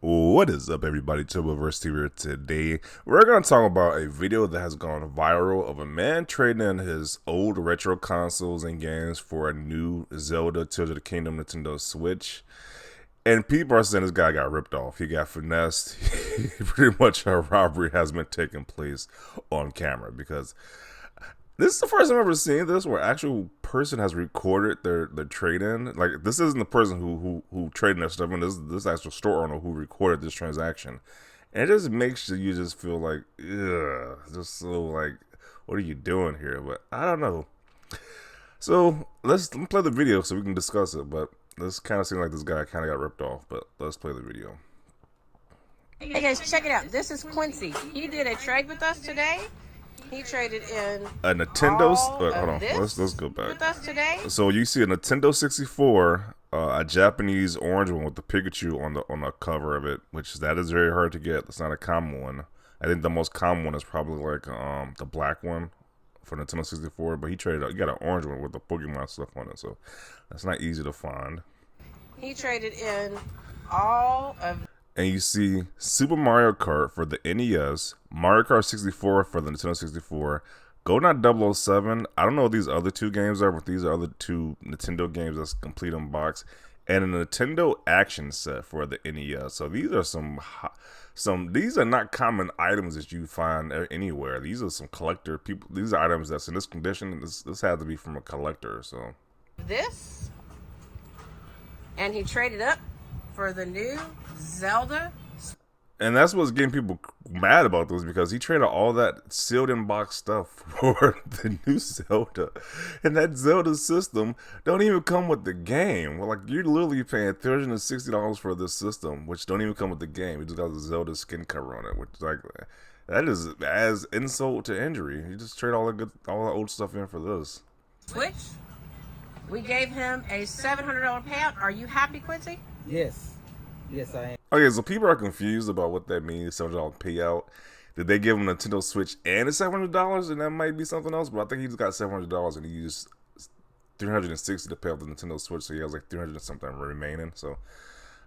What is up, everybody? Turboverse here. Today, we're going to talk about a video that has gone viral of a man trading in his old retro consoles and games for a new Zelda TOTK Nintendo Switch. And people are saying this guy got ripped off. He got finessed. Pretty much a robbery has been taking place on camera because this is the first time I've ever seen this where actual person has recorded their trade in. Like, this isn't the person who traded their stuff in. This actual store owner who recorded this transaction, and it just makes you just feel like, ugh, just so like, what are you doing here? But I don't know. So let's play the video so we can discuss it. But this kind of seems like this guy kind of got ripped off. But let's play the video. Hey guys, check it out. This is Quincy. He did a trade with us today. He traded in A Nintendo. Hold on, this let's go back. with us today. So you see a Nintendo 64, a Japanese orange one with the Pikachu on the cover of it, which that is very hard to get. It's not a common one. I think the most common one is probably like the black one for Nintendo 64. But he traded. He got an orange one with the Pokemon stuff on it, so that's not easy to find. He traded in all of. And you see Super Mario Kart for the NES, Mario Kart 64 for the Nintendo 64, GoldenEye 007. I don't know what these other two games are, but these are other two Nintendo games that's complete in box, and a Nintendo action set for the NES. So these are these are not common items that you find anywhere. These are some collector people. These are items that's in this condition. This had to be from a collector. So This, and he traded up for the new Zelda. And that's what's getting people mad about this, because he traded all that sealed in box stuff for the new Zelda. And that Zelda system don't even come with the game. Well, like, you're literally paying $360 for this system, which don't even come with the game. It just got the Zelda skin cover on it, which is like, that is as insult to injury. You just trade all the old stuff in for this. Switch. We gave him a $700 payout. Are you happy, Quincy? Yes. Yes, I am. Okay, so people are confused about what that means, $700 payout. Did they give him a Nintendo Switch and a $700? And that might be something else, but I think he just got $700 and he used $360 to pay off the Nintendo Switch, so he has like 300 and something remaining. So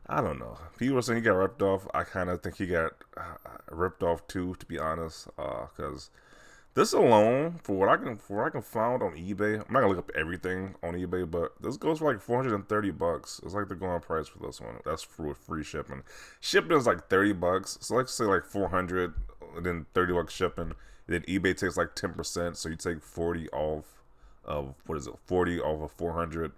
I don't know. People are saying he got ripped off. I kind of think he got ripped off too, to be honest, because this alone, for what I can find on eBay, I'm not gonna look up everything on eBay, but this goes for like $430. It's like the going price for this one. That's for free shipping. Shipping is like $30, so let's say like 400, and then $30 shipping. Then eBay takes like 10%, so you take 40 off of 40 off of 400.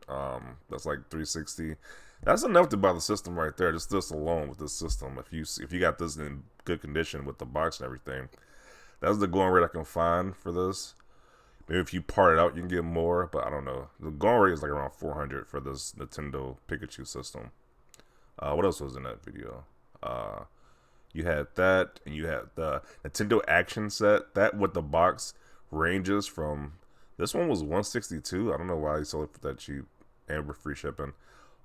That's like 360. That's enough to buy the system right there. Just this alone with this system. If you got this in good condition with the box and everything. That's the going rate I can find for this. Maybe if you part it out, you can get more, but I don't know. The going rate is like around 400 for this Nintendo Pikachu system. What else was in that video? You had that, and you had the Nintendo Action Set. That with the box ranges from. This one was 162. I don't know why he sold it for that cheap, and with free shipping.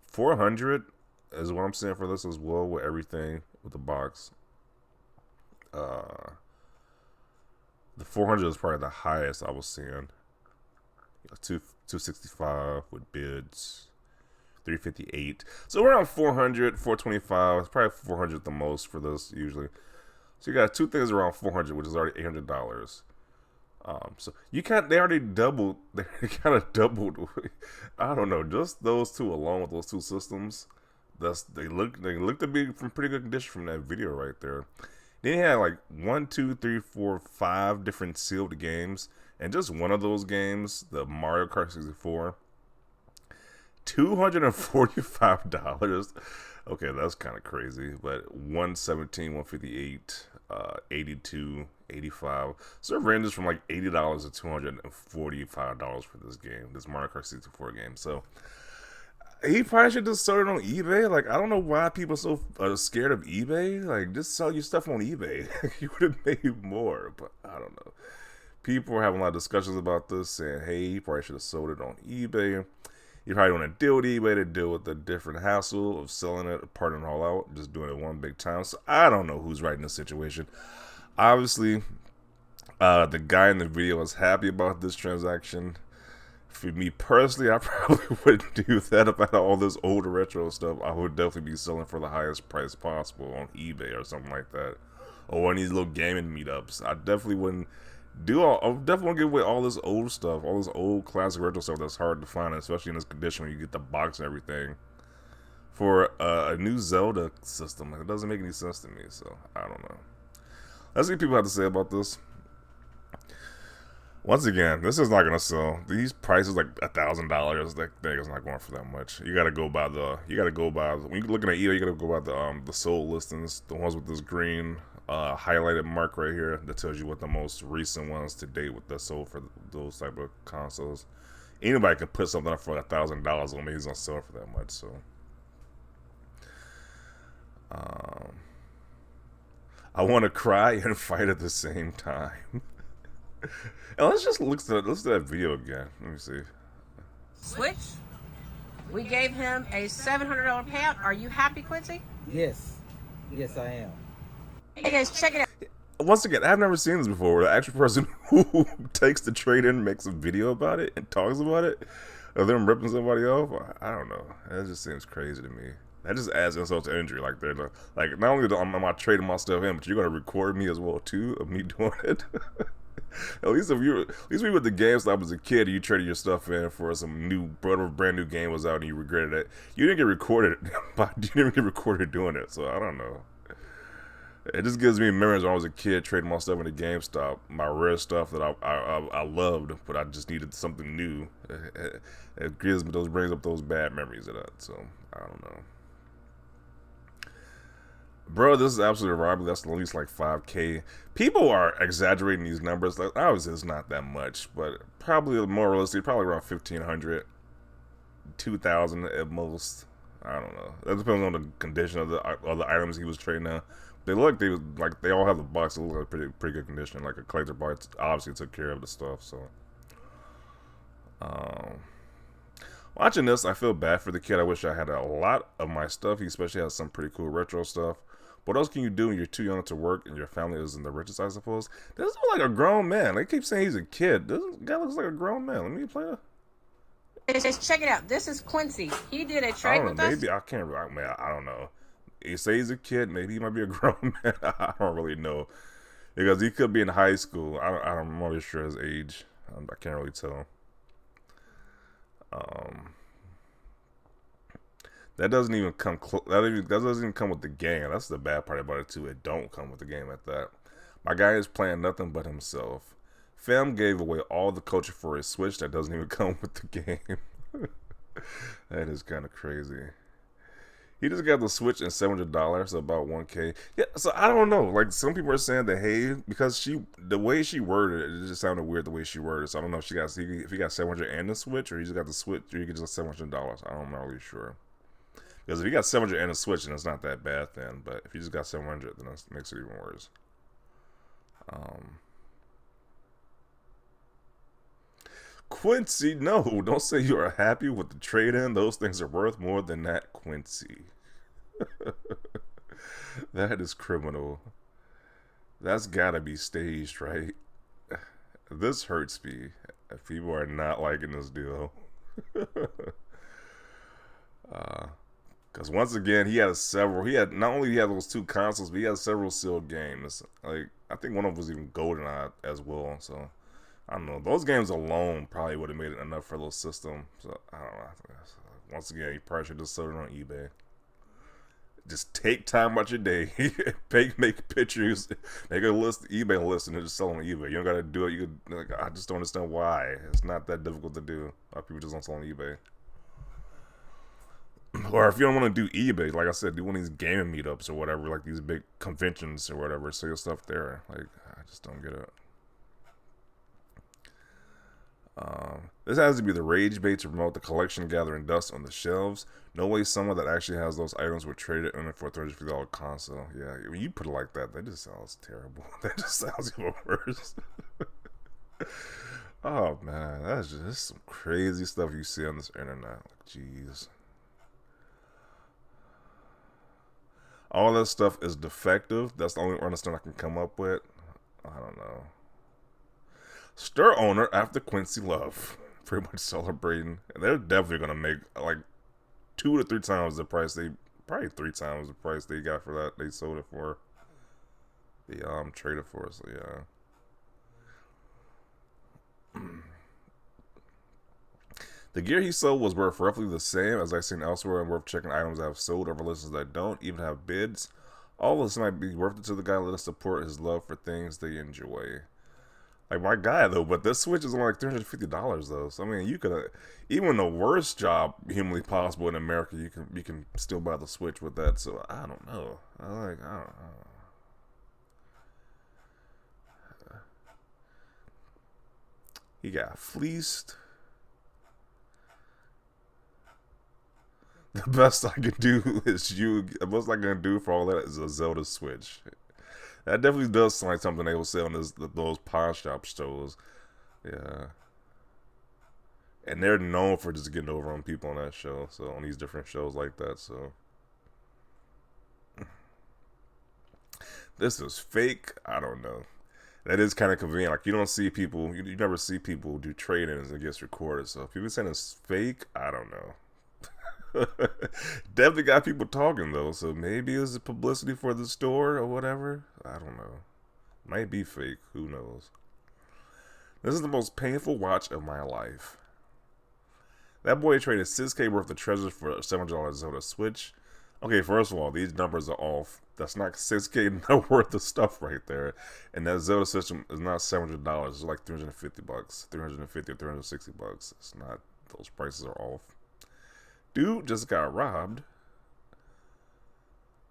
400 is what I'm saying for this as well, with everything with the box. The 400 is probably the highest I was seeing. 265 with bids. 358. So around 400, 425. It's probably 400 the most for this usually. So you got two things around 400, which is already $800. So they already doubled. They kind of doubled. I don't know. Just those two alone with those two systems. They look to be from pretty good condition from that video right there. Then he had like 5 different sealed games, and just one of those games, the Mario Kart 64, $245. Okay, that's kind of crazy, but 117, 158, 82, 85. So it ranges from like $80 to $245 for this game, this Mario Kart 64 game. So he probably should just sell it on eBay. Like, I don't know why people are so scared of eBay. Like, just sell your stuff on eBay. You would have made more, but I don't know. People are having a lot of discussions about this, saying, hey, you probably should have sold it on eBay. You probably want to deal with eBay to deal with the different hassle of selling it, parting it all out, just doing it one big time. So I don't know who's right in this situation. Obviously, the guy in the video was happy about this transaction. For me personally, I probably wouldn't do that. If I had all this old retro stuff, I would definitely be selling for the highest price possible on eBay or something like that, or one of these little gaming meetups. I definitely wouldn't do all. I definitely want to give away all this old stuff, all this old classic retro stuff that's hard to find, especially in this condition when you get the box and everything. For a new Zelda system, it doesn't make any sense to me. So I don't know. Let's see what people have to say about this. Once again, this is not gonna sell. These prices like $1,000. That thing is not going for that much. You gotta go by the. When you're looking at eBay, you gotta go by the sold listings, the ones with this green highlighted mark right here that tells you what the most recent ones to date with that sold for those type of consoles. Anybody can put something up for $1,000 on me. He's gonna sell for that much. So, I want to cry and fight at the same time. And let's just look at that video again. Let me see. Switch. We gave him a $700 payout. Are you happy, Quincy? Yes. Yes, I am. Hey guys, check it out. Once again, I've never seen this before. Where the actual person who takes the trade in makes a video about it and talks about it, or them ripping somebody off. I don't know. That just seems crazy to me. That just adds insult to injury. Like they're like, not only am I trading my stuff in, but you're gonna record me as well too of me doing it. At least when you with the GameStop as a kid, you traded your stuff in for some brand new game was out and you regretted it. You didn't get recorded, but you didn't get recorded doing it. So I don't know. It just gives me memories when I was a kid trading my stuff in the GameStop, my rare stuff that I loved, but I just needed something new. It brings up those bad memories of that. So I don't know. Bro, this is absolutely robbery. That's at least like 5K. People are exaggerating these numbers. Like, obviously, it's not that much, but probably more realistic, probably around 1,500, 2,000 at most. I don't know. That depends on the condition of the items he was trading now. They all have the box. It look like pretty good condition. Like a collector box obviously took care of the stuff. So, watching this, I feel bad for the kid. I wish I had a lot of my stuff. He especially has some pretty cool retro stuff. What else can you do when you're too young to work and your family isn't the richest, I suppose? This looks like a grown man. They keep saying he's a kid. This guy looks like a grown man. Let me play it. Just check it out. This is Quincy. He did a trade with us. Maybe I can't. I don't know. He say he's a kid. Maybe he might be a grown man. I don't really know because he could be in high school. I'm not really sure his age. I can't really tell. That doesn't even come close. That doesn't even come with the game. That's the bad part about it too. It don't come with the game at that. My guy is playing nothing but himself. Fam gave away all the culture for his Switch that doesn't even come with the game. That is kind of crazy. He just got the Switch and $700, so about 1K. Yeah, so I don't know. Like some people are saying that hey, because the way she worded it, it just sounded weird the way she worded it. So I don't know if he got 700 and the Switch, or he just got the Switch, or he get just $700. I'm not really sure. Because if you got 700 and a Switch, then it's not that bad then. But if you just got 700, then that makes it even worse. Quincy, no, don't say you are happy with the trade-in. Those things are worth more than that, Quincy. That is criminal. That's gotta be staged, right? This hurts me. People are not liking this deal. Because once again, he had not only he had those two consoles, but he had several sealed games. Like I think one of them was even GoldenEye as well. So I don't know. Those games alone probably would have made it enough for those systems. So I don't know. Once again, you probably should just sell it on eBay. Just take time out your day, make pictures, make a list, eBay list, and then just sell them on eBay. You don't gotta do it. I just don't understand why. It's not that difficult to do. A lot of people just don't sell on eBay. Or if you don't want to do eBay, like I said, do one of these gaming meetups or whatever, like these big conventions or whatever. Sell your stuff there. Like I just don't get it. This has to be the rage bait to promote the collection gathering dust on the shelves. No way someone that actually has those items would trade it in for a $33 console. Yeah, when you put it like that, that just sounds terrible. That just sounds even worse. Oh man, that's just some crazy stuff you see on this internet. Like, jeez. All that stuff is defective. That's the only understanding I can come up with. I don't know. Stir owner after Quincy Love. pretty much celebrating. And they're definitely gonna make like 2 to 3 times the price probably 3 times the price they got for that. They sold it for. They traded for it. So yeah. The gear he sold was worth roughly the same as I've seen elsewhere and worth checking items that have sold over listings that don't even have bids. All this might be worth it to the guy. Let us support his love for things they enjoy. Like my guy though, but this Switch is only like $350 though. So I mean, you could even the worst job humanly possible in America, you can still buy the Switch with that. So I don't know. I don't know. He got fleeced. The best I can do is the best I can do for all that is a Zelda Switch. That definitely does sound like something they will sell in those pawn shop stores. Yeah. And they're known for just getting over on people on that show. So on these different shows like that. So this is fake. I don't know. That is kind of convenient. Like you don't see people. You never see people do trade-ins and it gets recorded. So if people saying it's fake, I don't know. Definitely got people talking though, so maybe it's a publicity for the store or whatever. I don't know. Might be fake. Who knows? This is the most painful watch of my life. That boy traded $6K worth of treasures for a $700 Zelda Switch. Okay, first of all, these numbers are off. That's not $6K no worth of stuff right there. And that Zelda system is not $700. It's like $350, $350 or $360. It's not. Those prices are off. Dude just got robbed.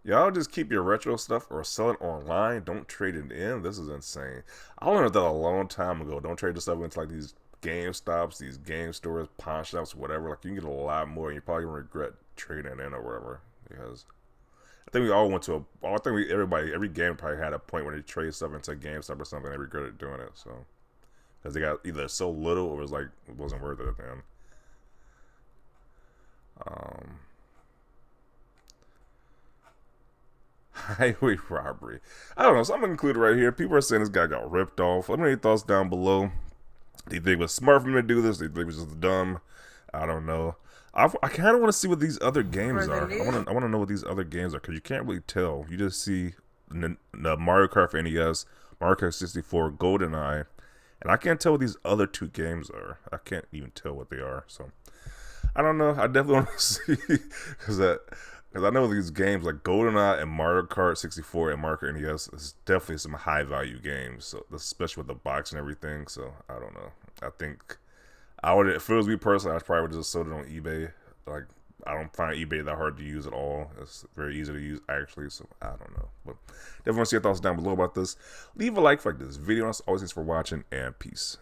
Y'all just keep your retro stuff or sell it online. Don't trade it in. This is insane. I learned that a long time ago. Don't trade the stuff into like these GameStops, these game stores, pawn shops, whatever. Like you can get a lot more and you probably gonna regret trading in or whatever. Because I think we all went to every game probably had a point where they trade stuff into GameStop or something and they regretted doing it. So because they got either so little or it wasn't worth it at the end. Highway robbery. I don't know. So I'm gonna include it right here. People are saying this guy got ripped off. Let me know your thoughts down below. Do you think it was smart for him to do this? Do you think it was just dumb? I don't know. I kind of want to see what these other games are. I want to know what these other games are because you can't really tell. You just see the Mario Kart for NES, Mario Kart 64, GoldenEye, and I can't tell what these other 2 games are. I can't even tell what they are. So I don't know. I definitely want to see because I know these games like GoldenEye and Mario Kart 64 and Mario Kart NES is definitely some high value games. So especially with the box and everything. So I don't know. I think I would, if it was me personally, I probably would just sold it on eBay. Like I don't find eBay that hard to use at all. It's very easy to use actually. So I don't know. But definitely want to see your thoughts down below about this. Leave a like for this video. As always, thanks for watching and peace.